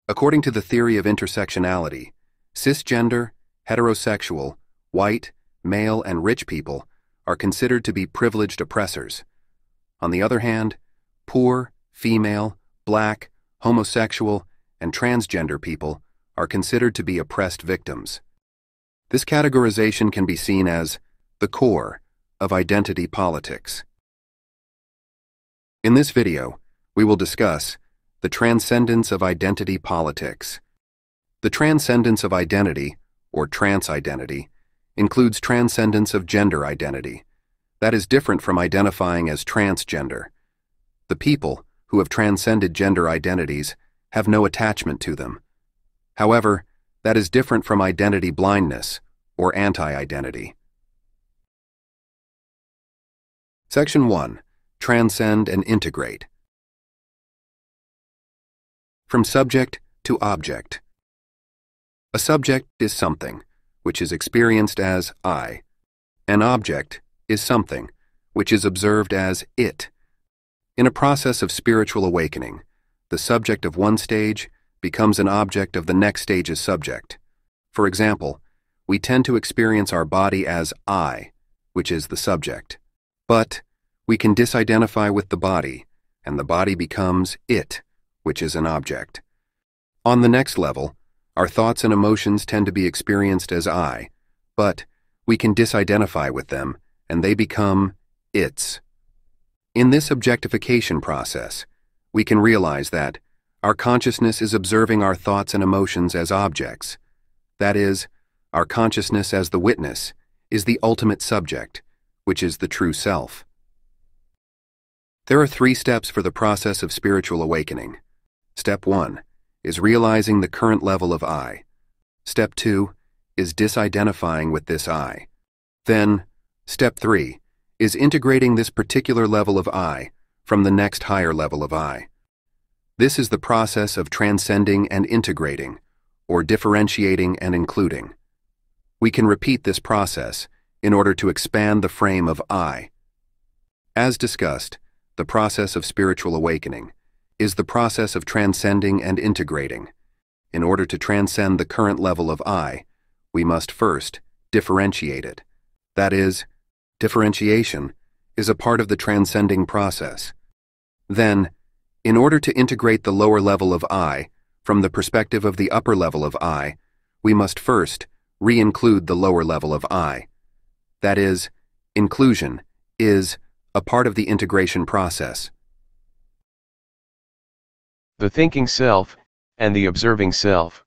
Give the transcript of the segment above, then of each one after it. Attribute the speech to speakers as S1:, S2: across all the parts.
S1: According to the theory of intersectionality, cisgender, heterosexual, white, male, and rich people are considered to be privileged oppressors. On the other hand, poor, female, black, homosexual, and transgender people are considered to be oppressed victims. This categorization can be seen as the core of identity politics. In this video, we will discuss the transcendence of identity politics. The transcendence of identity, or transidentity, includes transcendence of gender identity. That is different from identifying as transgender. The people who have transcended gender identities have no attachment to them. However, that is different from identity blindness, or anti-identity. Section 1. Transcend and Integrate. From subject to object. A subject is something, which is experienced as I. An object is something, which is observed as it. In a process of spiritual awakening, the subject of one stage becomes an object of the next stage's subject. For example, we tend to experience our body as I, which is the subject. But we can disidentify with the body, and the body becomes it, which is an object. On the next level, our thoughts and emotions tend to be experienced as I, but we can disidentify with them, and they become its. In this objectification process, we can realize that our consciousness is observing our thoughts and emotions as objects. That is, our consciousness as the witness is the ultimate subject, which is the true self. There are 3 steps for the process of spiritual awakening. Step 1 is realizing the current level of I. Step 2 is disidentifying with this I. Then, Step 3 is integrating this particular level of I from the next higher level of I. This is the process of transcending and integrating, or differentiating and including. We can repeat this process in order to expand the frame of I. As discussed, the process of spiritual awakening is the process of transcending and integrating. In order to transcend the current level of I, we must first differentiate it. That is, differentiation is a part of the transcending process. Then, in order to integrate the lower level of I from the perspective of the upper level of I, we must first re-include the lower level of I. That is, inclusion is a part of the integration process.
S2: The thinking self and the observing self.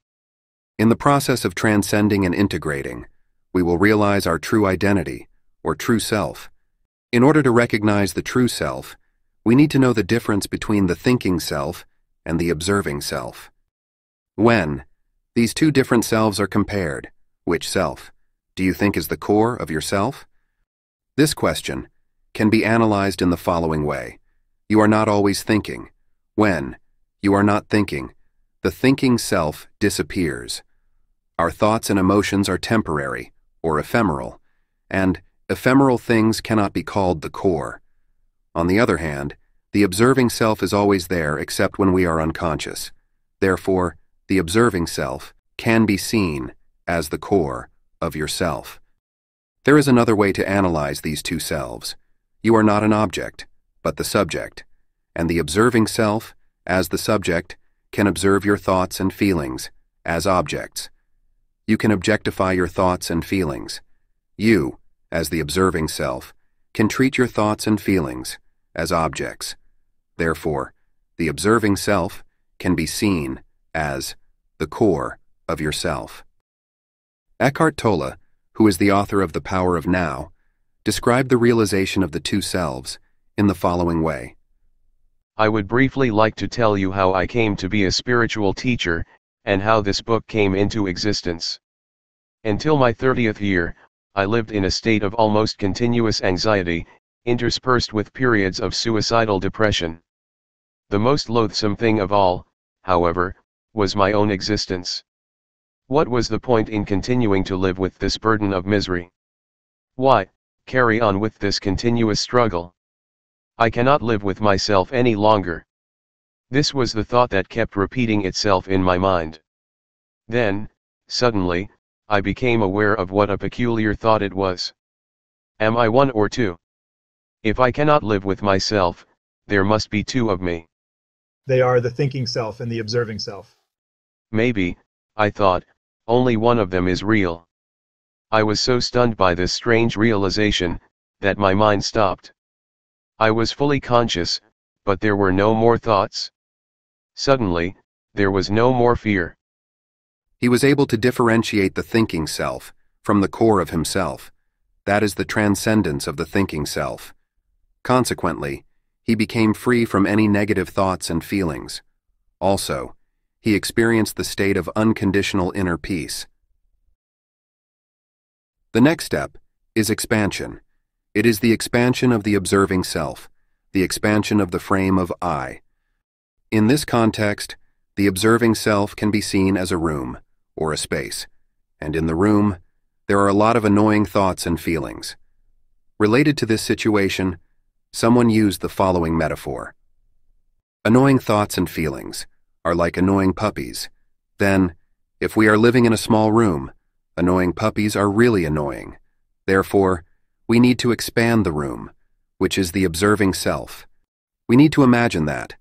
S1: In the process of transcending and integrating, we will realize our true identity, or true self. In order to recognize the true self, we need to know the difference between the thinking self and the observing self. When these 2 different selves are compared, which self do you think is the core of yourself? This question can be analyzed in the following way. You are not always thinking. When you are not thinking, the thinking self disappears. Our thoughts and emotions are temporary, or ephemeral, and ephemeral things cannot be called the core. On the other hand, the observing self is always there except when we are unconscious. Therefore, the observing self can be seen as the core of yourself. There is another way to analyze these 2 selves. You are not an object, but the subject, and the observing self, as the subject, can observe your thoughts and feelings as objects. You can objectify your thoughts and feelings. You, as the observing self, can treat your thoughts and feelings as objects. Therefore, the observing self can be seen as the core of yourself. Eckhart Tolle, who is the author of The Power of Now, described the realization of the 2 selves in the following way.
S2: I would briefly like to tell you how I came to be a spiritual teacher, and how this book came into existence. Until my 30th year, I lived in a state of almost continuous anxiety, interspersed with periods of suicidal depression. The most loathsome thing of all, however, was my own existence. What was the point in continuing to live with this burden of misery? Why carry on with this continuous struggle? I cannot live with myself any longer. This was the thought that kept repeating itself in my mind. Then, suddenly, I became aware of what a peculiar thought it was. Am I one or two? If I cannot live with myself, there must be two of me.
S3: They are the thinking self and the observing self.
S2: Maybe, I thought, only one of them is real. I was so stunned by this strange realization, that my mind stopped. I was fully conscious, but there were no more thoughts. Suddenly, there was no more fear.
S1: He was able to differentiate the thinking self from the core of himself. That is the transcendence of the thinking self. Consequently, he became free from any negative thoughts and feelings. Also, he experienced the state of unconditional inner peace. The next step is expansion. It is the expansion of the observing self, the expansion of the frame of I. In this context, the observing self can be seen as a room, or a space, and in the room, there are a lot of annoying thoughts and feelings. Related to this situation, someone used the following metaphor. Annoying thoughts and feelings are like annoying puppies. Then, if we are living in a small room, annoying puppies are really annoying. Therefore, we need to expand the room, which is the observing self. We need to imagine that.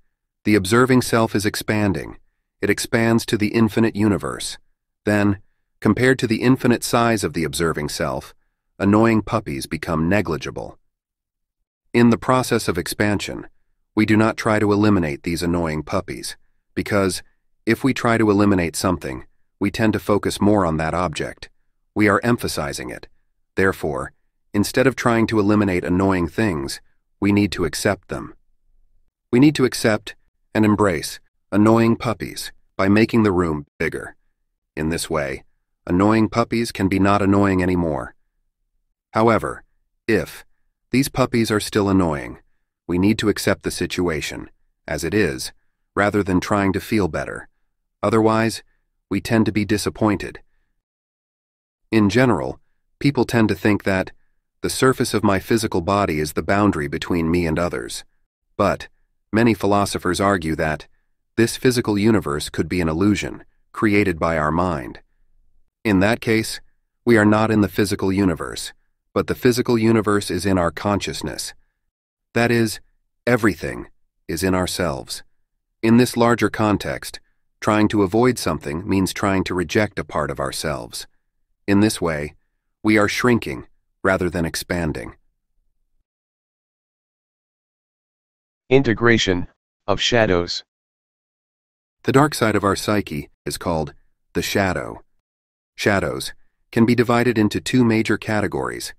S1: The observing self is expanding. It expands to the infinite universe. Then, compared to the infinite size of the observing self, annoying puppies become negligible. In the process of expansion, we do not try to eliminate these annoying puppies, because if we try to eliminate something, we tend to focus more on that object. We are emphasizing it. Therefore, instead of trying to eliminate annoying things, we need to accept them. We need to accept and embrace annoying puppies by making the room bigger. In this way, annoying puppies can be not annoying anymore. However, if these puppies are still annoying, we need to accept the situation as it is, rather than trying to feel better. Otherwise, we tend to be disappointed. In general, people tend to think that the surface of my physical body is the boundary between me and others. But many philosophers argue that this physical universe could be an illusion created by our mind. In that case, we are not in the physical universe, but the physical universe is in our consciousness. That is, everything is in ourselves. In this larger context, trying to avoid something means trying to reject a part of ourselves. In this way, we are shrinking rather than expanding.
S2: Integration of shadows.
S1: The dark side of our psyche is called the shadow. Shadows can be divided into two major categories.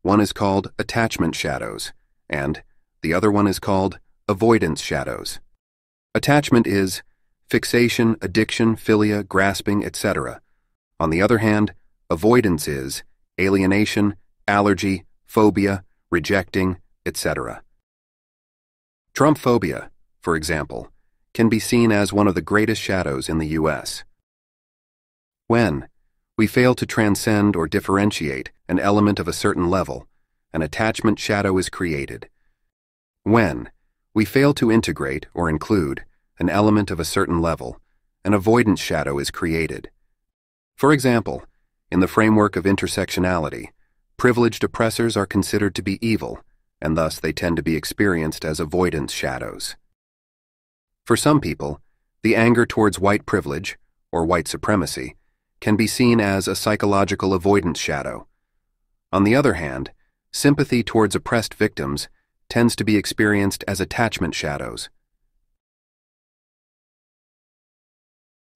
S1: One is called attachment shadows, and the other one is called avoidance shadows. Attachment is fixation, addiction, philia, grasping, etc. On the other hand, avoidance is alienation, allergy, phobia, rejecting, etc. Trump-phobia, for example, can be seen as one of the greatest shadows in the U.S. When we fail to transcend or differentiate an element of a certain level, an attachment shadow is created. When we fail to integrate or include an element of a certain level, an avoidance shadow is created. For example, in the framework of intersectionality, privileged oppressors are considered to be evil, and thus they tend to be experienced as avoidance shadows. For some people, the anger towards white privilege, or white supremacy, can be seen as a psychological avoidance shadow. On the other hand, sympathy towards oppressed victims tends to be experienced as attachment shadows.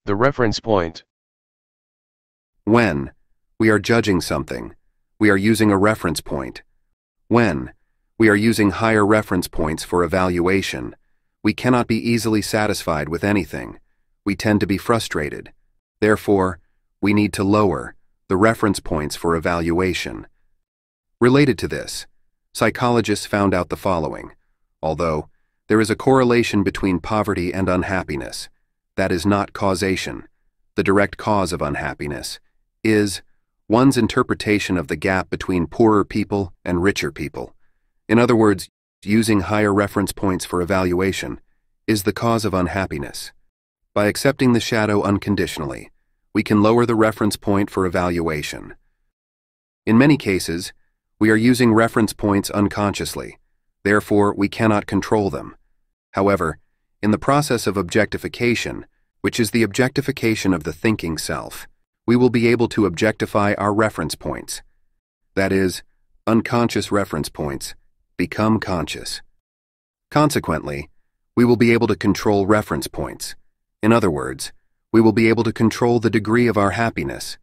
S2: The reference point.
S1: When we are judging something, we are using a reference point. When we are using higher reference points for evaluation, we cannot be easily satisfied with anything. We tend to be frustrated. Therefore, we need to lower the reference points for evaluation. Related to this, psychologists found out the following. Although there is a correlation between poverty and unhappiness, that is not causation. The direct cause of unhappiness is one's interpretation of the gap between poorer people and richer people. In other words, using higher reference points for evaluation is the cause of unhappiness. By accepting the shadow unconditionally, we can lower the reference point for evaluation. In many cases, we are using reference points unconsciously, therefore we cannot control them. However, in the process of objectification, which is the objectification of the thinking self, we will be able to objectify our reference points. That is, unconscious reference points become conscious. Consequently, we will be able to control reference points. In other words, we will be able to control the degree of our happiness.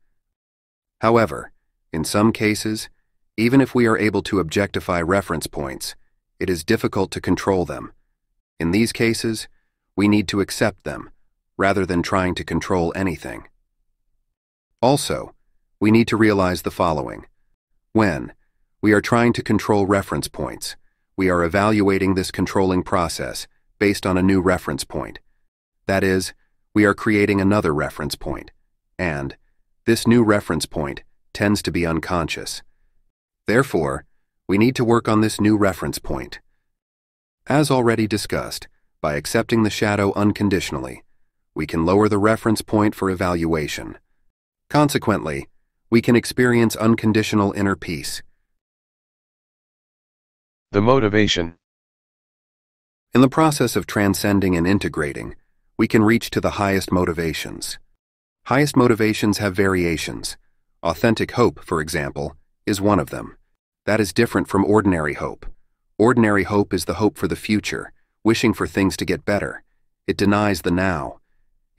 S1: However, in some cases, even if we are able to objectify reference points, it is difficult to control them. In these cases, we need to accept them, rather than trying to control anything. Also, we need to realize the following. When we are trying to control reference points, we are evaluating this controlling process based on a new reference point. That is, we are creating another reference point, and this new reference point tends to be unconscious. Therefore, we need to work on this new reference point. As already discussed, by accepting the shadow unconditionally, we can lower the reference point for evaluation. Consequently, we can experience unconditional inner peace.
S2: The motivation.
S1: In the process of transcending and integrating, we can reach to the highest motivations. Highest motivations have variations. Authentic hope, for example, is one of them. That is different from ordinary hope. Ordinary hope is the hope for the future, wishing for things to get better. It denies the now.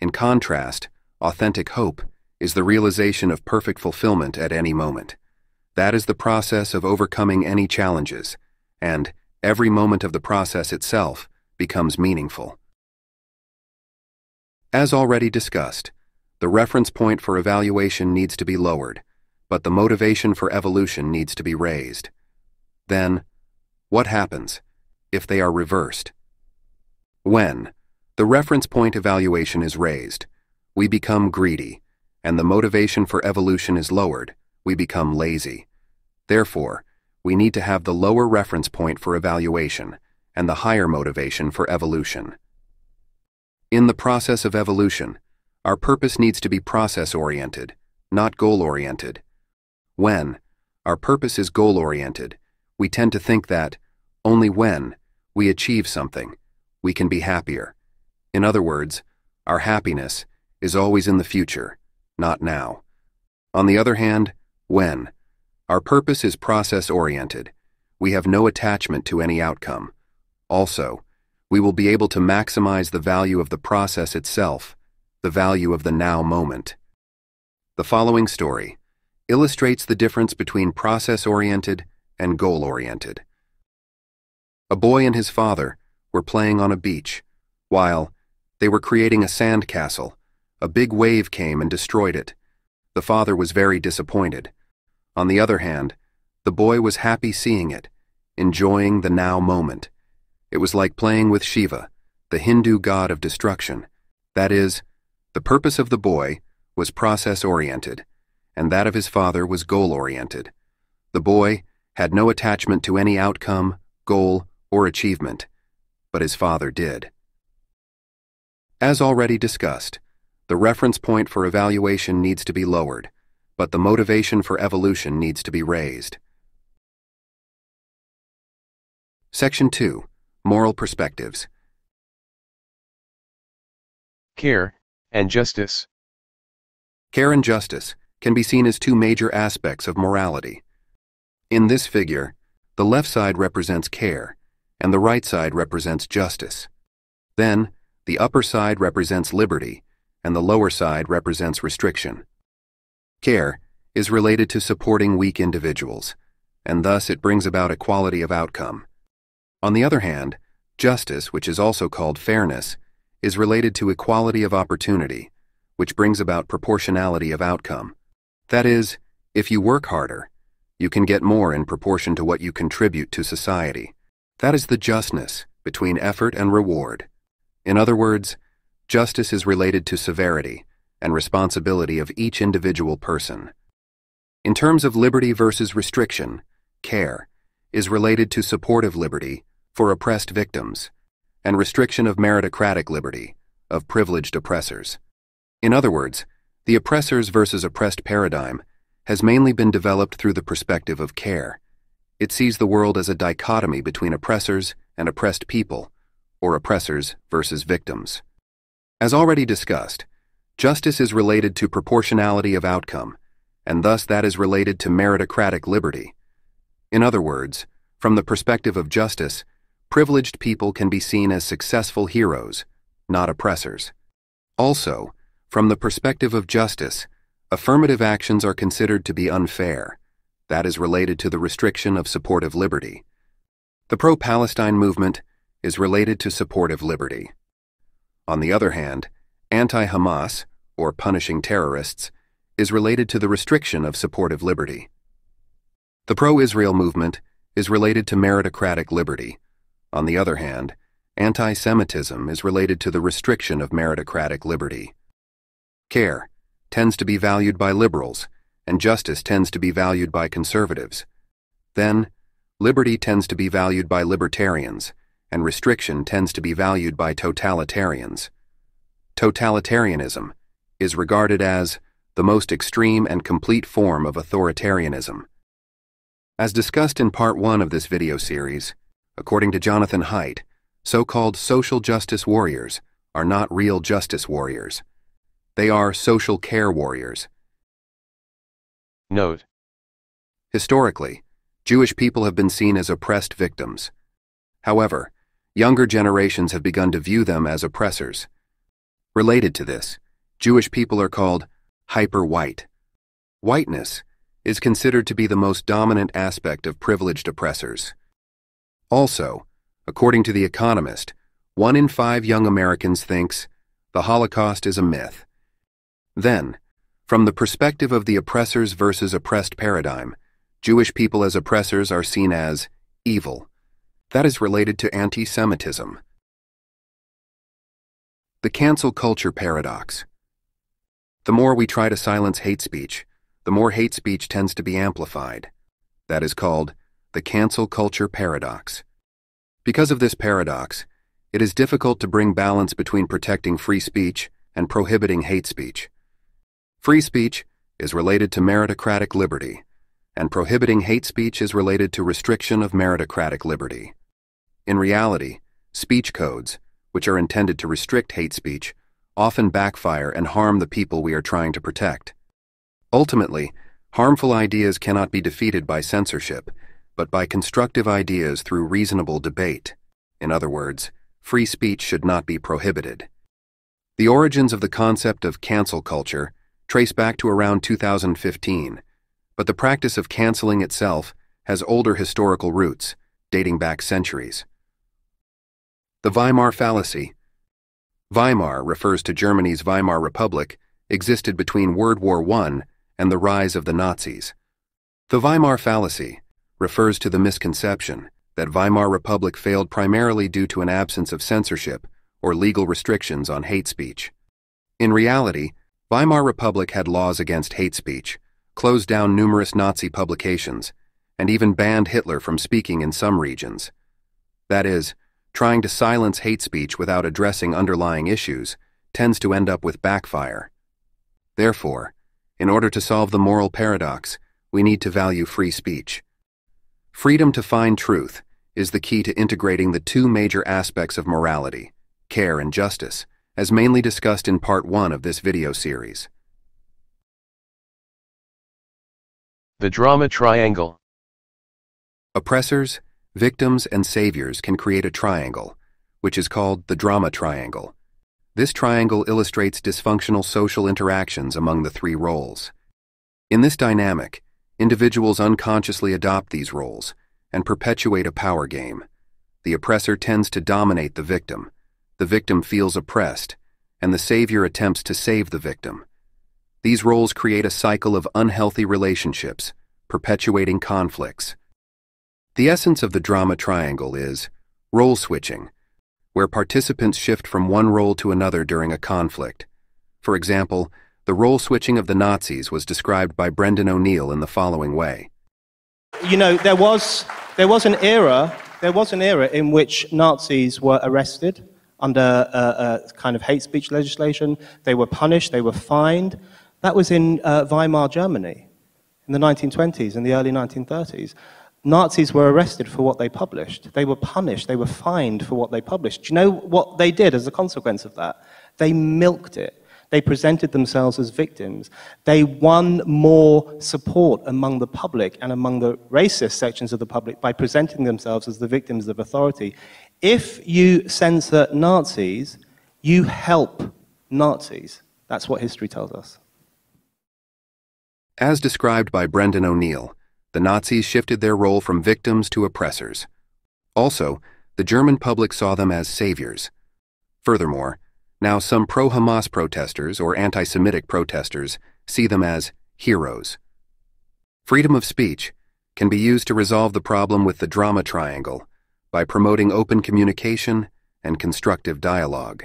S1: In contrast, authentic hope is the realization of perfect fulfillment at any moment. That is the process of overcoming any challenges, and every moment of the process itself becomes meaningful. As already discussed, the reference point for evaluation needs to be lowered, but the motivation for evolution needs to be raised. Then, what happens if they are reversed? When the reference point evaluation is raised, we become greedy, and the motivation for evolution is lowered, we become lazy. Therefore, we need to have the lower reference point for evaluation and the higher motivation for evolution. In the process of evolution, our purpose needs to be process-oriented, not goal-oriented. When our purpose is goal-oriented, we tend to think that only when we achieve something, we can be happier. In other words, our happiness is always in the future, not now. On the other hand, when our purpose is process-oriented, we have no attachment to any outcome. Also, we will be able to maximize the value of the process itself, the value of the now moment. The following story illustrates the difference between process-oriented and goal-oriented. A boy and his father were playing on a beach. While they were creating a sand castle, a big wave came and destroyed it. The father was very disappointed. On the other hand, the boy was happy seeing it, enjoying the now moment. It was like playing with Shiva, the Hindu god of destruction. That is, the purpose of the boy was process-oriented, and that of his father was goal-oriented. The boy had no attachment to any outcome, goal, or achievement, but his father did. As already discussed, the reference point for evaluation needs to be lowered, but the motivation for evolution needs to be raised. Section 2. Moral Perspectives.
S2: Care and justice.
S1: Care and justice can be seen as two major aspects of morality. In this figure, the left side represents care, and the right side represents justice. Then, the upper side represents liberty, and the lower side represents restriction. Care is related to supporting weak individuals, and thus it brings about equality of outcome. On the other hand, justice, which is also called fairness, is related to equality of opportunity, which brings about proportionality of outcome. That is, if you work harder, you can get more in proportion to what you contribute to society. That is the justness between effort and reward. In other words, justice is related to severity and responsibility of each individual person. In terms of liberty versus restriction, care is related to supportive liberty for oppressed victims, and restriction of meritocratic liberty, of privileged oppressors. In other words, the oppressors versus oppressed paradigm has mainly been developed through the perspective of care. It sees the world as a dichotomy between oppressors and oppressed people, or oppressors versus victims. As already discussed, justice is related to proportionality of outcome, and thus that is related to meritocratic liberty. In other words, from the perspective of justice, privileged people can be seen as successful heroes, not oppressors. Also, from the perspective of justice, affirmative actions are considered to be unfair. That is related to the restriction of supportive liberty. The pro-Palestine movement is related to supportive liberty. On the other hand, anti-Hamas, or punishing terrorists, is related to the restriction of supportive liberty. The pro-Israel movement is related to meritocratic liberty. On the other hand, anti-Semitism is related to the restriction of meritocratic liberty. Care tends to be valued by liberals, and justice tends to be valued by conservatives. Then, liberty tends to be valued by libertarians, and restriction tends to be valued by totalitarians. Totalitarianism is regarded as the most extreme and complete form of authoritarianism. As discussed in Part 1 of this video series, according to Jonathan Haidt, so-called social justice warriors are not real justice warriors. They are social care warriors.
S2: Note:
S1: Historically, Jewish people have been seen as oppressed victims. However, younger generations have begun to view them as oppressors. Related to this, Jewish people are called hyper-white. Whiteness is considered to be the most dominant aspect of privileged oppressors. Also, according to The Economist, 1 in 5 young Americans thinks the Holocaust is a myth. Then, from the perspective of the oppressors versus oppressed paradigm, Jewish people as oppressors are seen as evil. That is related to anti-Semitism. The cancel culture paradox. The more we try to silence hate speech, the more hate speech tends to be amplified. That is called the cancel culture paradox. Because of this paradox, it is difficult to bring balance between protecting free speech and prohibiting hate speech. Free speech is related to meritocratic liberty, and prohibiting hate speech is related to restriction of meritocratic liberty. In reality, speech codes, which are intended to restrict hate speech, often backfire and harm the people we are trying to protect. Ultimately, harmful ideas cannot be defeated by censorship, but by constructive ideas through reasonable debate. In other words, free speech should not be prohibited. The origins of the concept of cancel culture trace back to around 2015, but the practice of canceling itself has older historical roots, dating back centuries. The Weimar fallacy. Weimar refers to Germany's Weimar Republic, existed between World War I and the rise of the Nazis. The Weimar fallacy refers to the misconception that Weimar Republic failed primarily due to an absence of censorship or legal restrictions on hate speech. In reality, Weimar Republic had laws against hate speech, closed down numerous Nazi publications, and even banned Hitler from speaking in some regions. That is, trying to silence hate speech without addressing underlying issues tends to end up with backfire. Therefore, in order to solve the moral paradox, we need to value free speech. Freedom to find truth is the key to integrating the two major aspects of morality, care and justice, as mainly discussed in Part 1 of this video series.
S2: The drama triangle.
S1: Oppressors, victims, and saviors can create a triangle, which is called the drama triangle. This triangle illustrates dysfunctional social interactions among the three roles. In this dynamic, individuals unconsciously adopt these roles and perpetuate a power game. The oppressor tends to dominate the victim feels oppressed, and the savior attempts to save the victim. These roles create a cycle of unhealthy relationships, perpetuating conflicts. The essence of the drama triangle is role switching, where participants shift from one role to another during a conflict. For example, the role switching of the Nazis was described by Brendan O'Neill in the following way.
S4: You know, there was an era There was an era in which Nazis were arrested under a kind of hate speech legislation. They were punished, they were fined. That was in Weimar Germany in the 1920s and the early 1930s. Nazis were arrested for what they published. They were punished, they were fined for what they published. Do you know what they did as a consequence of that? They milked it. They presented themselves as victims. They won more support among the public and among the racist sections of the public by presenting themselves as the victims of authority. If you censor Nazis, you help Nazis. That's what history tells us.
S1: As described by Brendan O'Neill, the Nazis shifted their role from victims to oppressors. Also, the German public saw them as saviors. Furthermore, now some pro-Hamas protesters or anti-Semitic protesters see them as heroes. Freedom of speech can be used to resolve the problem with the drama triangle by promoting open communication and constructive dialogue.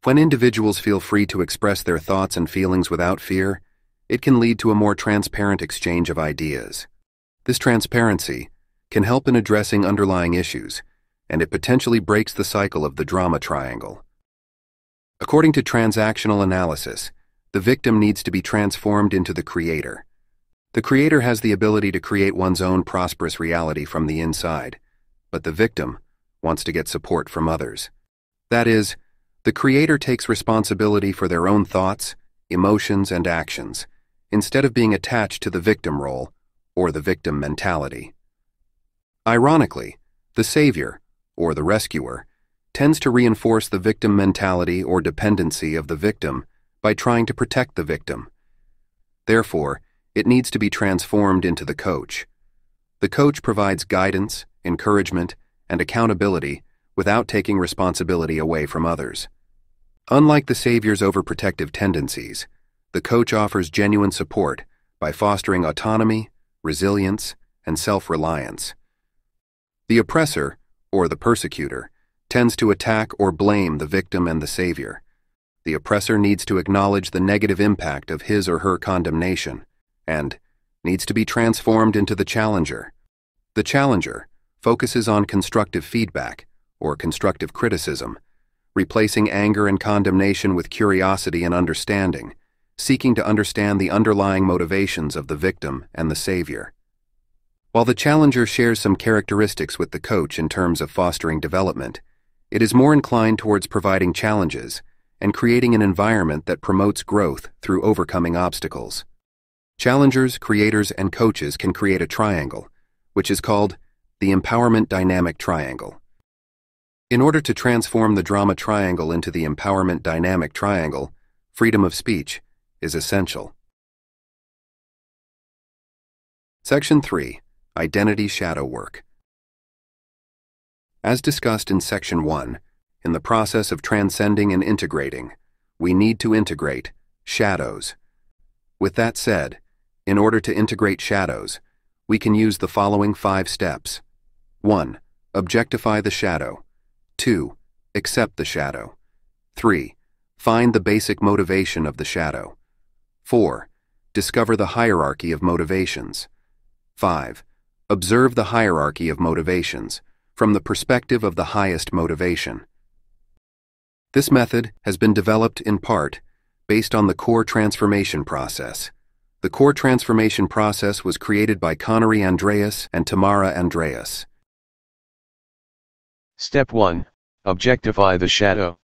S1: When individuals feel free to express their thoughts and feelings without fear, it can lead to a more transparent exchange of ideas. This transparency can help in addressing underlying issues, and it potentially breaks the cycle of the drama triangle. According to transactional analysis, the victim needs to be transformed into the creator. The creator has the ability to create one's own prosperous reality from the inside, but the victim wants to get support from others. That is, the creator takes responsibility for their own thoughts, emotions, and actions, instead of being attached to the victim role or the victim mentality. Ironically, the savior, or the rescuer, tends to reinforce the victim mentality or dependency of the victim by trying to protect the victim. Therefore, it needs to be transformed into the coach. The coach provides guidance, encouragement, and accountability without taking responsibility away from others. Unlike the savior's overprotective tendencies, the coach offers genuine support by fostering autonomy, resilience, and self-reliance. The oppressor, or the persecutor, tends to attack or blame the victim and the savior. The oppressor needs to acknowledge the negative impact of his or her condemnation and needs to be transformed into the challenger. The challenger focuses on constructive feedback or constructive criticism, replacing anger and condemnation with curiosity and understanding, seeking to understand the underlying motivations of the victim and the savior. While the challenger shares some characteristics with the coach in terms of fostering development, it is more inclined towards providing challenges and creating an environment that promotes growth through overcoming obstacles. Challengers, creators, and coaches can create a triangle, which is called the empowerment dynamic triangle. In order to transform the drama triangle into the empowerment dynamic triangle, freedom of speech is essential. Section 3. Identity Shadow Work. As discussed in Section 1, in the process of transcending and integrating, we need to integrate shadows. With that said, in order to integrate shadows, we can use the following 5 steps. 1. Objectify the shadow. 2. Accept the shadow. 3. Find the basic motivation of the shadow. 4. Discover the hierarchy of motivations. 5. Observe the hierarchy of motivations from the perspective of the highest motivation. This method has been developed in part based on the core transformation process. The core transformation process was created by Connery Andreas and Tamara Andreas.
S2: Step 1. Objectify the shadow.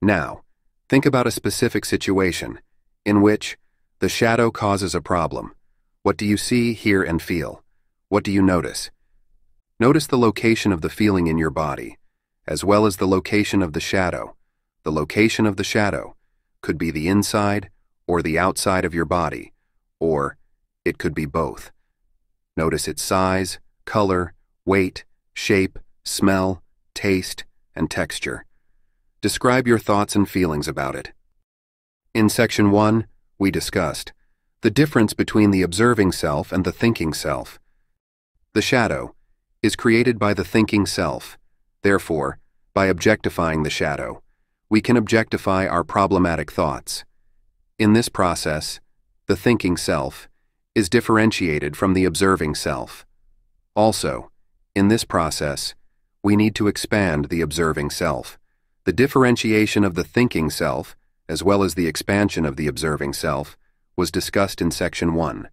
S1: Now, think about a specific situation in which the shadow causes a problem. What do you see, hear, and feel? What do you notice? Notice the location of the feeling in your body, as well as the location of the shadow. The location of the shadow could be the inside or the outside of your body, or it could be both. Notice its size, color, weight, shape, smell, taste, and texture. Describe your thoughts and feelings about it. In Section 1, we discussed the difference between the observing self and the thinking self. The shadow is created by the thinking self. Therefore, by objectifying the shadow, we can objectify our problematic thoughts. In this process, the thinking self is differentiated from the observing self. Also, In this process, we need to expand the observing self. The differentiation of the thinking self, as well as the expansion of the observing self, was discussed in Section 1.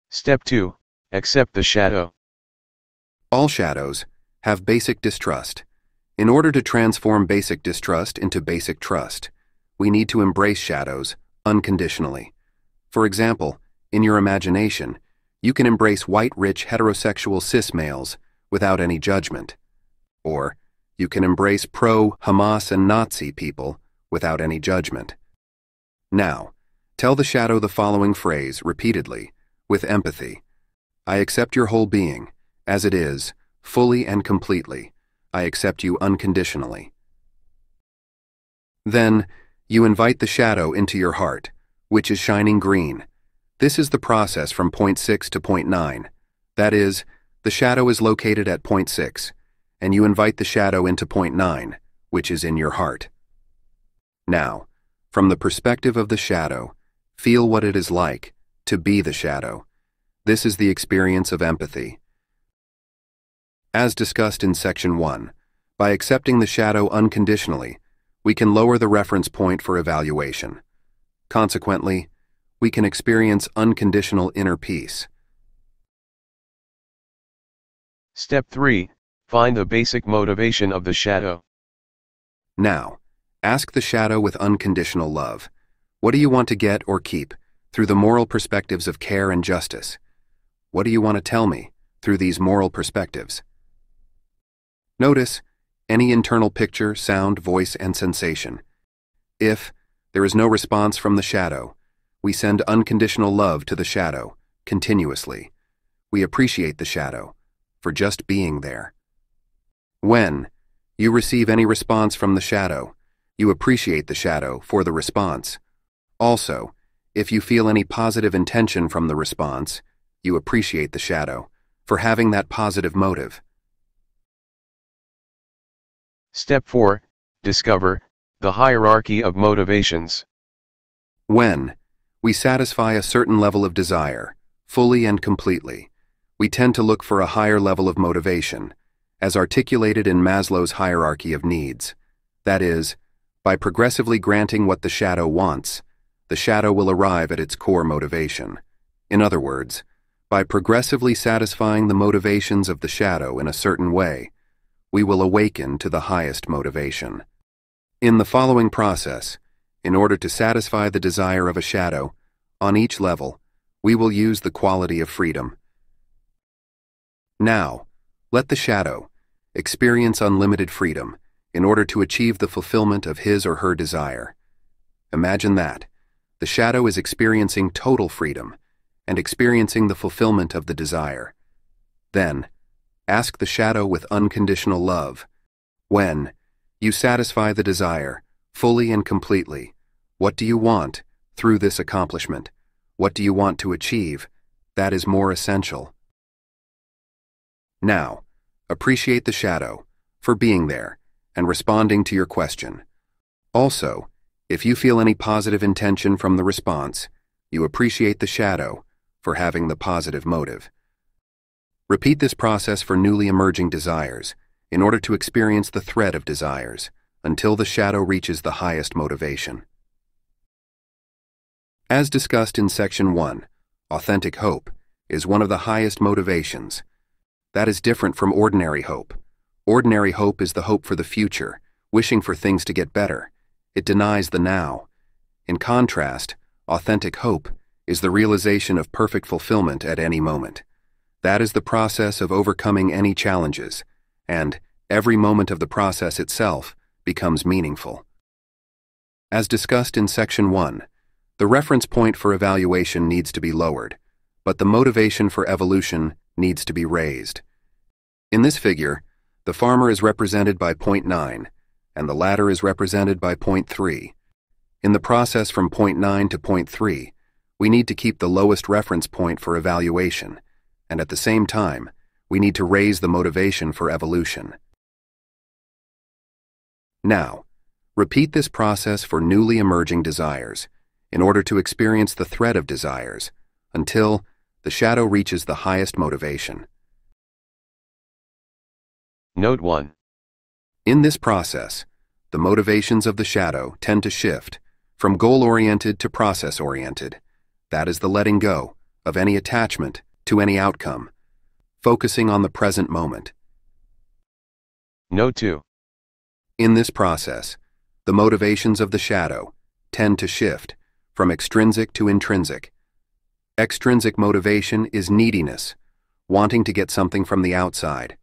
S2: Step 2. Accept the shadow.
S1: All shadows have basic distrust. In order to transform basic distrust into basic trust, we need to embrace shadows unconditionally. For example, in your imagination, you can embrace white, rich, heterosexual cis males without any judgment. Or, you can embrace pro-Hamas and Nazi people without any judgment. Now, tell the shadow the following phrase repeatedly, with empathy. I accept your whole being, as it is, fully and completely. I accept you unconditionally. Then, you invite the shadow into your heart, which is shining green. This is the process from point 6 to point 9. That is, the shadow is located at point 6, and you invite the shadow into point 9, which is in your heart. Now, from the perspective of the shadow, feel what it is like to be the shadow. This is the experience of empathy. As discussed in Section 1, by accepting the shadow unconditionally, we can lower the reference point for evaluation. Consequently, we can experience unconditional inner peace.
S2: Step 3. Find the basic motivation of the shadow.
S1: Now, ask the shadow with unconditional love. What do you want to get or keep through the moral perspectives of care and justice? What do you want to tell me through these moral perspectives? Notice any internal picture, sound, voice, and sensation. If there is no response from the shadow, we send unconditional love to the shadow, continuously. We appreciate the shadow for just being there. When you receive any response from the shadow, you appreciate the shadow for the response. Also, if you feel any positive intention from the response, you appreciate the shadow for having that positive motive.
S2: Step 4. Discover the hierarchy of motivations.
S1: When we satisfy a certain level of desire, fully and completely, we tend to look for a higher level of motivation, as articulated in Maslow's hierarchy of needs. That is, by progressively granting what the shadow wants, the shadow will arrive at its core motivation. In other words, by progressively satisfying the motivations of the shadow in a certain way, we will awaken to the highest motivation. In the following process, in order to satisfy the desire of a shadow, on each level, we will use the quality of freedom. Now, let the shadow experience unlimited freedom in order to achieve the fulfillment of his or her desire. Imagine that the shadow is experiencing total freedom and experiencing the fulfillment of the desire. Then, ask the shadow with unconditional love. When you satisfy the desire, fully and completely, what do you want through this accomplishment? What do you want to achieve? That is more essential. Now, appreciate the shadow for being there and responding to your question. Also, if you feel any positive intention from the response, you appreciate the shadow for having the positive motive. Repeat this process for newly emerging desires in order to experience the thread of desires until the shadow reaches the highest motivation. As discussed in Section 1, authentic hope is one of the highest motivations. That is different from ordinary hope. Ordinary hope is the hope for the future, wishing for things to get better. It denies the now. In contrast, authentic hope is the realization of perfect fulfillment at any moment. That is the process of overcoming any challenges, and every moment of the process itself becomes meaningful. As discussed in Section 1, the reference point for evaluation needs to be lowered, but the motivation for evolution needs to be raised. In this figure, the farmer is represented by point 9, and the ladder is represented by point 3. In the process from point 9 to point 3, we need to keep the lowest reference point for evaluation, and at the same time, we need to raise the motivation for evolution. Now, repeat this process for newly emerging desires in order to experience the thread of desires until the shadow reaches the highest motivation.
S2: Note 1.
S1: In this process, the motivations of the shadow tend to shift from goal-oriented to process-oriented. That is the letting go of any attachment to any outcome, focusing on the present moment.
S2: Note 2.
S1: In this process, the motivations of the shadow tend to shift from extrinsic to intrinsic. Extrinsic motivation is neediness, wanting to get something from the outside.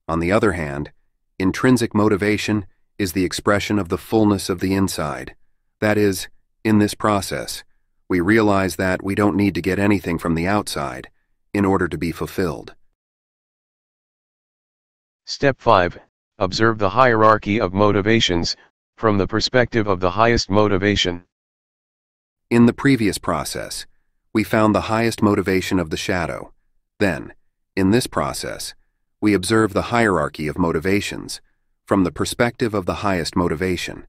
S1: On the other hand, intrinsic motivation is the expression of the fullness of the inside. That is, in this process, we realize that we don't need to get anything from the outside in order to be fulfilled.
S2: Step 5. Observe the hierarchy of motivations from the perspective of the highest motivation.
S1: In the previous process, we found the highest motivation of the shadow. Then, in this process, we observe the hierarchy of motivations from the perspective of the highest motivation.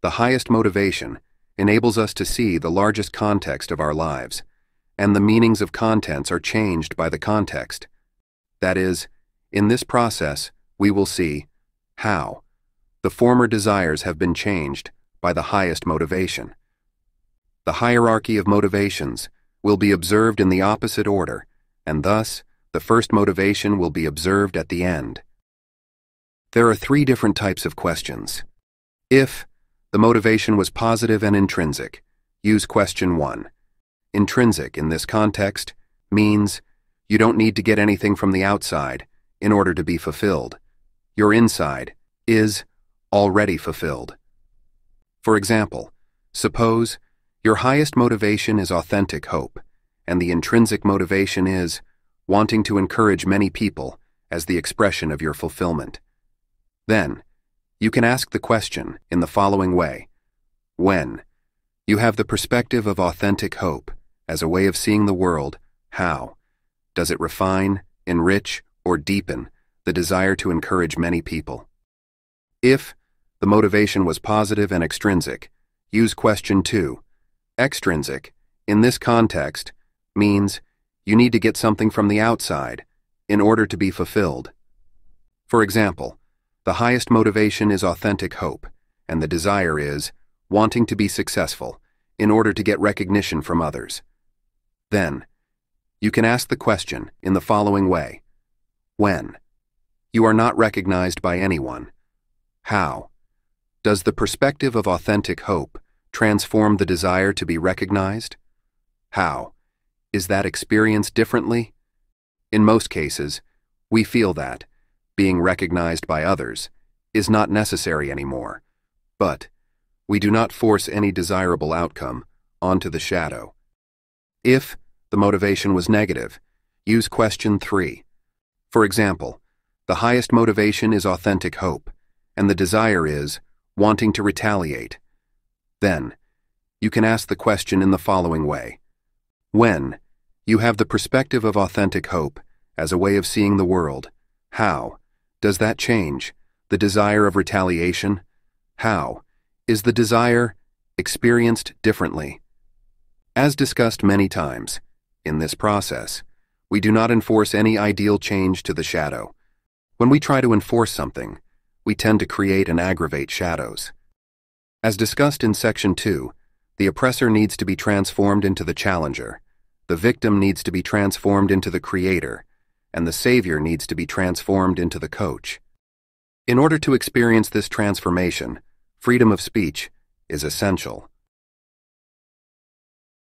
S1: The highest motivation enables us to see the largest context of our lives, and the meanings of contents are changed by the context. That is, in this process, we will see how the former desires have been changed by the highest motivation. The hierarchy of motivations will be observed in the opposite order, and thus, the first motivation will be observed at the end. There are 3 different types of questions. If the motivation was positive and intrinsic, use question 1. Intrinsic in this context means you don't need to get anything from the outside in order to be fulfilled. Your inside is already fulfilled. For example, suppose your highest motivation is authentic hope, and the intrinsic motivation is wanting to encourage many people as the expression of your fulfillment. Then, you can ask the question in the following way. When you have the perspective of authentic hope as a way of seeing the world, how does it refine, enrich, or deepen the desire to encourage many people? If the motivation was positive and extrinsic, use question 2. Extrinsic, in this context, means you need to get something from the outside in order to be fulfilled. For example, the highest motivation is authentic hope, and the desire is wanting to be successful in order to get recognition from others. Then, you can ask the question in the following way. When you are not recognized by anyone, how does the perspective of authentic hope transform the desire to be recognized? How is that experienced differently? In most cases, we feel that being recognized by others is not necessary anymore, but we do not force any desirable outcome onto the shadow. If the motivation was negative, use question 3. For example, the highest motivation is authentic hope, and the desire is wanting to retaliate. Then, you can ask the question in the following way. When you have the perspective of authentic hope as a way of seeing the world, how does that change the desire of retaliation? How is the desire experienced differently? As discussed many times, in this process, we do not enforce any ideal change to the shadow. When we try to enforce something, we tend to create and aggravate shadows. As discussed in Section 2, the oppressor needs to be transformed into the challenger, the victim needs to be transformed into the creator, and the savior needs to be transformed into the coach. In order to experience this transformation, freedom of speech is essential.